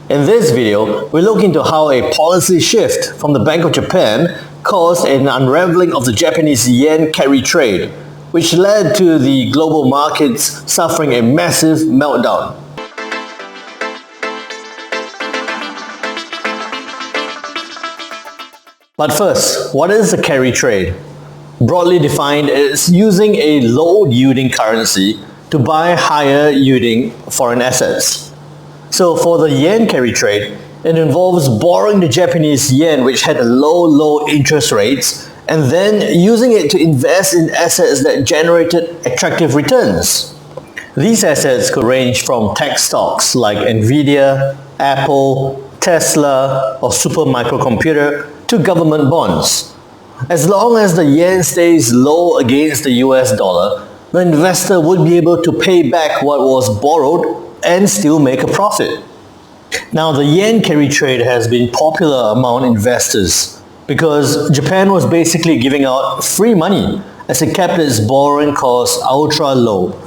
In this video, we look into how a policy shift from the Bank of Japan caused an unraveling of the Japanese yen carry trade, which led to the global markets suffering a massive meltdown. But first, what is the carry trade? Broadly defined, it's using a low-yielding currency to buy higher-yielding foreign assets. So for the yen carry trade, it involves borrowing the Japanese yen, which had low interest rates, and then using it to invest in assets that generated attractive returns. These assets could range from tech stocks like Nvidia, Apple, Tesla, or Super Microcomputer to government bonds. As long as the yen stays low against the US dollar, the investor would be able to pay back what was borrowed and still make a profit. Now, the yen carry trade has been popular among investors because Japan was basically giving out free money as it kept its borrowing costs ultra low.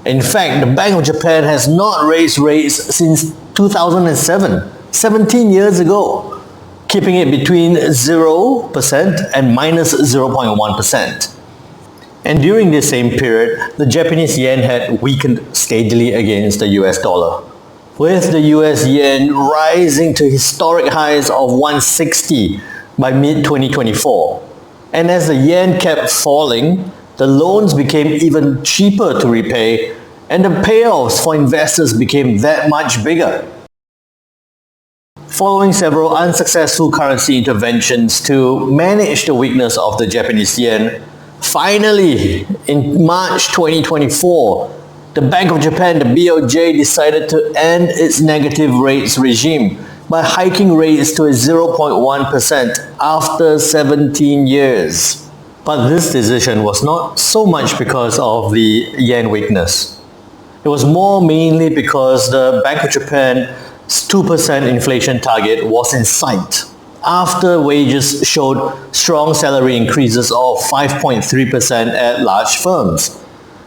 In fact, the Bank of Japan has not raised rates since 2007, 17 years ago, keeping it between 0% and minus 0.1%. And during this same period, the Japanese yen had weakened steadily against the US dollar, with the US yen rising to historic highs of 160 by mid-2024. And as the yen kept falling, the loans became even cheaper to repay, and the payoffs for investors became that much bigger. Following several unsuccessful currency interventions to manage the weakness of the Japanese yen, finally, in March 2024, the Bank of Japan, the BOJ, decided to end its negative rates regime by hiking rates to a 0.1% after 17 years. But this decision was not so much because of the yen weakness. It was more mainly because the Bank of Japan's 2% inflation target was in sight after wages showed strong salary increases of 5.3% at large firms,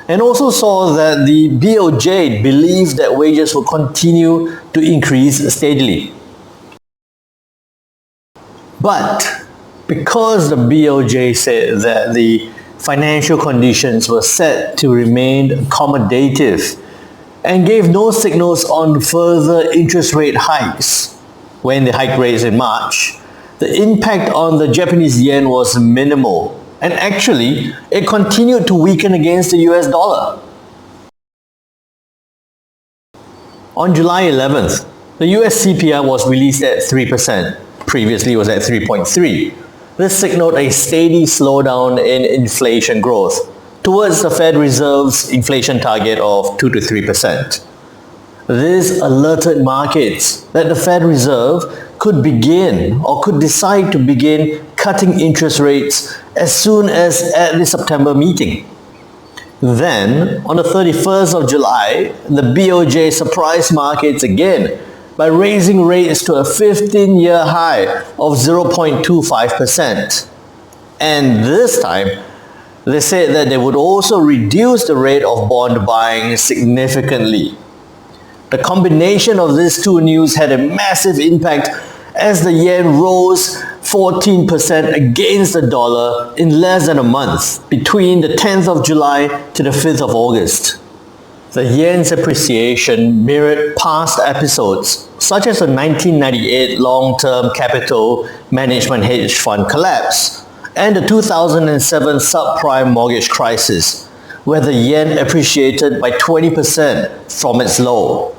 and also saw that the BOJ believed that wages would continue to increase steadily. But because the BOJ said that the financial conditions were set to remain accommodative and gave no signals on further interest rate hikes when they hiked rates in March, the impact on the Japanese yen was minimal, and actually, it continued to weaken against the US dollar. On July 11th, the US CPI was released at 3%, previously it was at 3.3%. This signaled a steady slowdown in inflation growth towards the Fed Reserve's inflation target of 2 to 3%. This alerted markets that the Fed Reserve could begin or could decide to begin cutting interest rates as soon as at the September meeting. Then, on the 31st of July, the BOJ surprised markets again by raising rates to a 15-year high of 0.25%. And this time, they said that they would also reduce the rate of bond buying significantly. The combination of these two news had a massive impact as the yen rose 14% against the dollar in less than a month, between the 10th of July to the 5th of August. The yen's appreciation mirrored past episodes, such as the 1998 long-term capital management hedge fund collapse and the 2007 subprime mortgage crisis, where the yen appreciated by 20% from its low.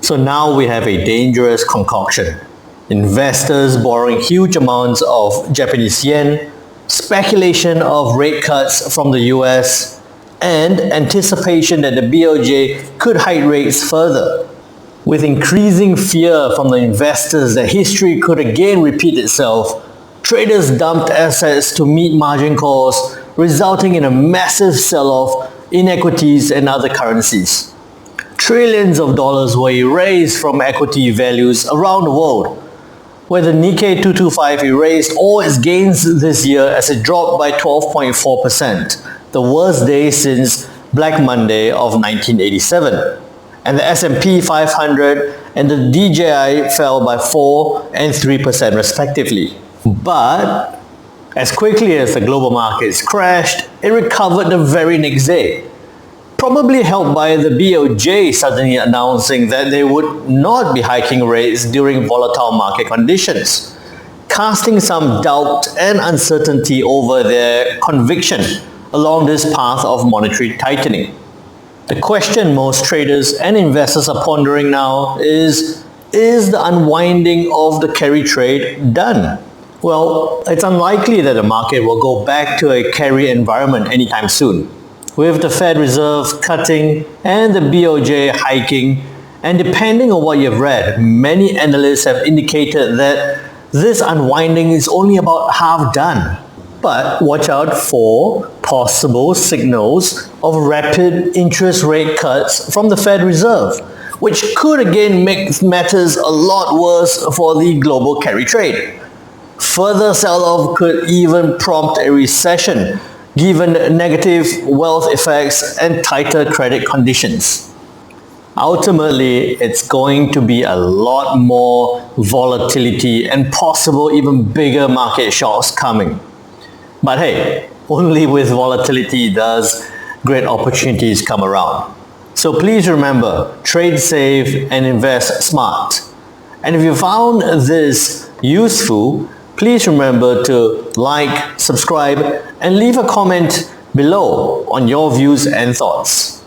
So now we have a dangerous concoction. Investors borrowing huge amounts of Japanese yen, speculation of rate cuts from the US, and anticipation that the BOJ could hike rates further. With increasing fear from the investors that history could again repeat itself, traders dumped assets to meet margin calls, resulting in a massive sell-off in equities and other currencies. Trillions of dollars were erased from equity values around the world, where the Nikkei 225 erased all its gains this year as it dropped by 12.4%, the worst day since Black Monday of 1987. And the S&P 500 and the DJI fell by 4 and 3% respectively. But as quickly as the global markets crashed, it recovered the very next day, probably helped by the BOJ suddenly announcing that they would not be hiking rates during volatile market conditions, casting some doubt and uncertainty over their conviction along this path of monetary tightening. The question most traders and investors are pondering now is the unwinding of the carry trade done? Well, it's unlikely that the market will go back to a carry environment anytime soon, with the Fed Reserve cutting and the BOJ hiking, and depending on what you've read, many analysts have indicated that this unwinding is only about half done. But watch out for possible signals of rapid interest rate cuts from the Fed Reserve, which could again make matters a lot worse for the global carry trade. Further sell-off could even prompt a recession, given negative wealth effects and tighter credit conditions. Ultimately, it's going to be a lot more volatility and possible even bigger market shocks coming. But hey, only with volatility does great opportunities come around. So please remember, trade safe and invest smart. And if you found this useful, please remember to like, subscribe, and leave a comment below on your views and thoughts.